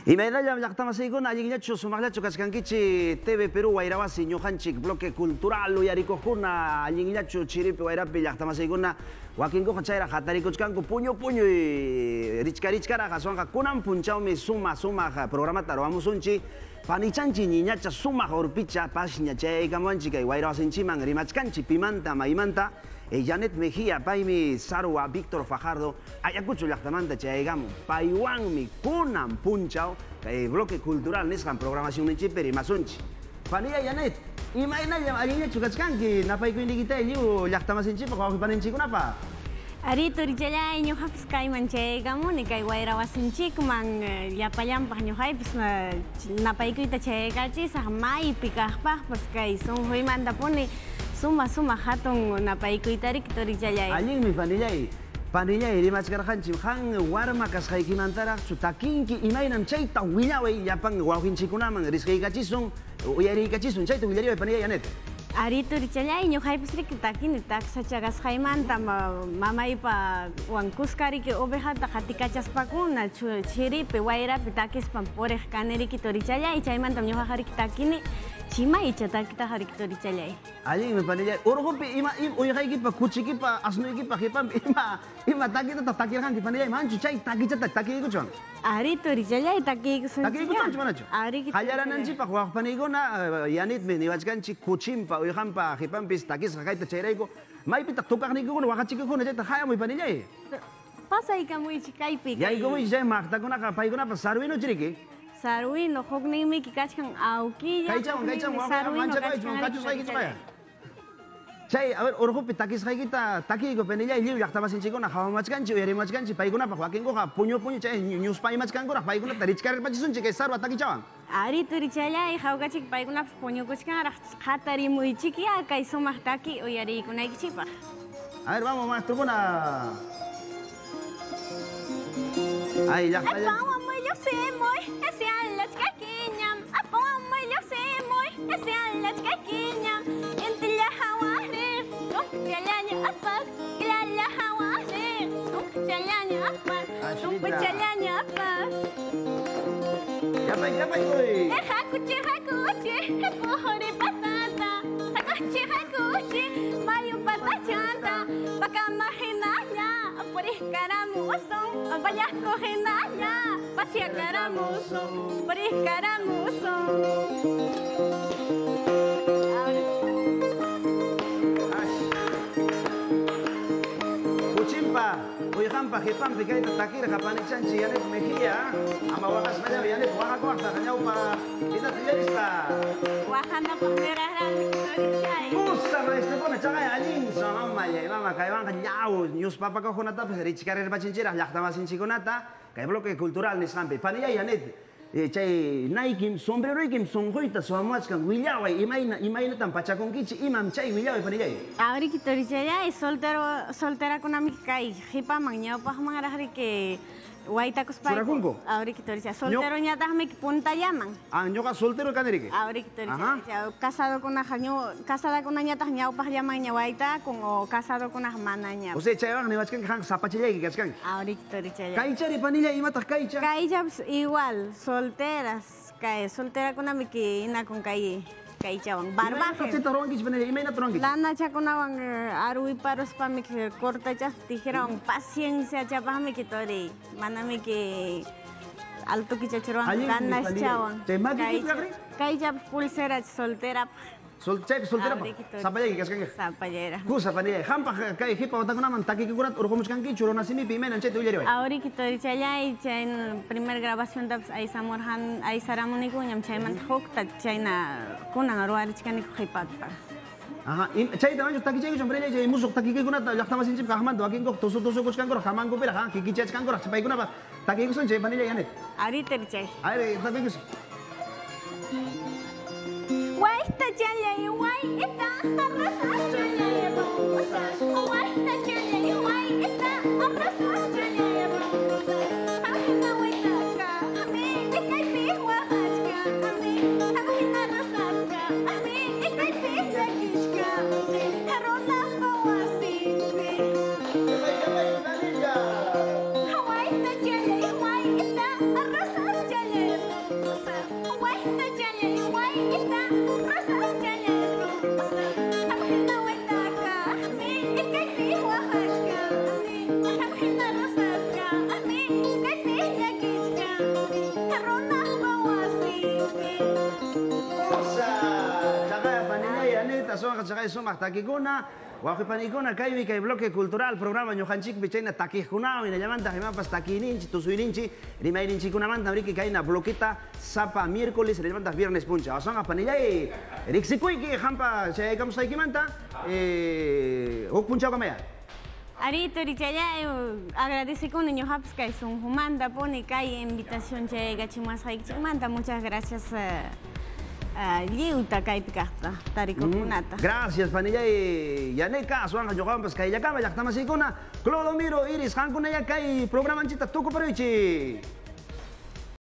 Imaynallam llaqtamasiykuna allinllachu sumaqllachu kasqankichik TV Perú wayrawasi ñuqanchik bloque cultural uyarikuqkuna allinllachu chiripi wayrapi llaqtamasiykuna wakinkuqa chayra hatarikuchkanku puñu richkaraqa aswanqa kunan punchawmi sumaq programata ruwamusunchik panichanchik ñiñacha sumaq urpicha pashña chayaykamunchik kay wayrawasinchiman rimachkanchik pimanta maymanta Janet Mejía, paymi Sarwa, Víctor Fajardo, ayacucho llaqtamanta chayaykamun paywanmi kunan punchaw kay bloque cultural nisqan programación ninchipi rimasunchik. Panilla Janet, imaynallam allinllachu kachkanki napaykuynikitay lliw llaqtamasinchipaq wawqipaninchikkunapaq. Arito richallay ñuqapis kayman chayaykamuni kay wayrawasinchikman llapallanpaq ñuqaypis napaykuyta chayaykachisaq maypi kaqpaqpas kay sunquymantapuni suma hatun napaykuytariki richallay. Allinmi panillay rimachkarqanchik han warma kasqaykimantaraqchu takinki imaynam chayta willaway llapan wawqinchikkunaman risqaykachisun uyariykachisun chayta willariway panilla Janet. Arito richallay ñuqaypis riki takini taksachakasqaymanta mamaypa wankuskariki ovejata qatikachaspankuna chiripi wayrapi takispan puriq kanirikito richallay chaymantam ñuqaqa riki takini chimaycha takitaqa rikito richallay. Allinmi panillay urqupi uyqaykipa kuchikipa asnuykipa hipanpi ima takitata takirqanki panillay manchu chay takichata takiykuchwan. Arito richallay takiykusunchik. Takiykuchwanchu manachu. Qallarananchipaq waqpaniykuna Janitmi niwachkanchik kuchimpa uyqanpa hipanpis takisqa kayta chayrayku maypitaq tukaqniykukuna waqachikuykuna chayta hayamuy panillay. Pasaykamuychik kaypi. Yaykumuychik chay maqtakunaqa paykunapas sarwinuchu riki. Sarwino hukninmiki kachkan awkilla. Kaychawan manchakaychwan kachusqaykichu kaya. Chay a ver urqupi takisqaykita takiyku panillay lliw llaqtamasinchikkuna hawamachkanchik uyarimachkanchik paykunapaq wakinkuqa puñu chay ñuspayimachkankuraq paykunata richkarirpachisunchik kay sarwa takichawan. Arito richallay hawkachik paykunapas puñukuchkanraq qatarimuychikya kay sumaq taki uyariykunaykichikpaq. A ver vamos maestrokuna. Ay llaqtalla. Yapay koy. Hakuchi, pujuri patata. Hakuchi, mayu patachanta. Baka mahinaya, purih karamusong. Bayah kohinaya, pasya karamusong. Purih karamusong. Kuchimpa, uyqanpa hipanpi kayta takirqa panichanchik Janet Mejía ama waqasqallaw Janet waqakuaqta qañawpa pitata uyarisqa. Waqanapaq mirarani Kusa maestrokuna chaqay allinson mama kaywanqa ñaw ñuspapakujunatapis richkarirpachinchiraq llaqtamasinchikkunata kay bloque cultural nisqanpi panillay Janet chay naykim sombreruykim sunquyta suwamuachkan willaway imaynatan pachakunkichik imam chay willaway panillay. Awriquito richallay solterakunamiki kay hipaman ñawpaqmanraq riki waytakuspayku. Surakunku? Awriquito richallay solteroñataqmi puntallaman. Ñuqa soltero kaniriki. Awriquito richallay casadakunañataq ñawpaqllaman ña waytakun o casadokunaqa mana ña. O sea chaywan niwachkanki han sapachillayki kachkanki. Awriquito richallay. Kaychari panillay imataq kaycha. Kaychapas igual solteras kay solterakunamiki inakun kaychawan barbaje. Imaynata ruwankichik panillay imaynata ruwankichik. Lanachakunawan arwiparuspamiki cortachas tijerawan paciencia chapaqmiki tori manamiki altukichachiruwan ganaschawan. Chay makikipaqri? Kaychapas pulsera soltera. Chaypi solterapaq sapallayki kachkanki. Sapallera. Kusa panillay hampaq kay hipa watakunaman takiykikunata urqumuchkankichu runasimipi imaynan chayta willariway. Awriquito richallay chay primer grabaciontapas aysaramunikuñam chaymanta hukta chayna kunan ruwarichkaniku hipataqa. Chayta manchu takichaykichon panillay chay musuq takiykikunata llaqtamasinchipqa haqmanta wakinkuq tusukuchkankuraq hamankupiqa kikichachkankuraq paykunapas takiykusun chay panillay Janet. Arito richay. A ver takiykusun. Waita challay waita arrasas challay babusas. Waita challay waita arrasas challay babusas. Hamina waita ka, hami ikay piwahachka, hami hamina rasaska, hami ikay pilakishka, harona pawasipi. Waita challay waita arrasas challay sumaq chaqay sumaq takikuna waqhipanikuna kaymi kay bloque cultural programa ñuqanchikpi chayna takiqkunawan hinallamanta imapas takininchik tusuyninchik rimayninchikkunamanta riki kayna bloqueta sapa miércoles hinallamanta viernes puncha awsanga panillay riqsikuyki hampa chayaykamusqaykimanta huk punchawkamaya. Arito richallay agradecikuna ñuqapas kay sunqumanta puni kay invitación chayaykachimasqaykichikmanta muchas gracias lliwta kaypi kaqta tarikuqkunata. Gracias panillay yaneca aswanga ñuqapas kay llaqama llaqtamasiykuna Clodomiro Iris qankunalla kay programanchikta tukuparuychik.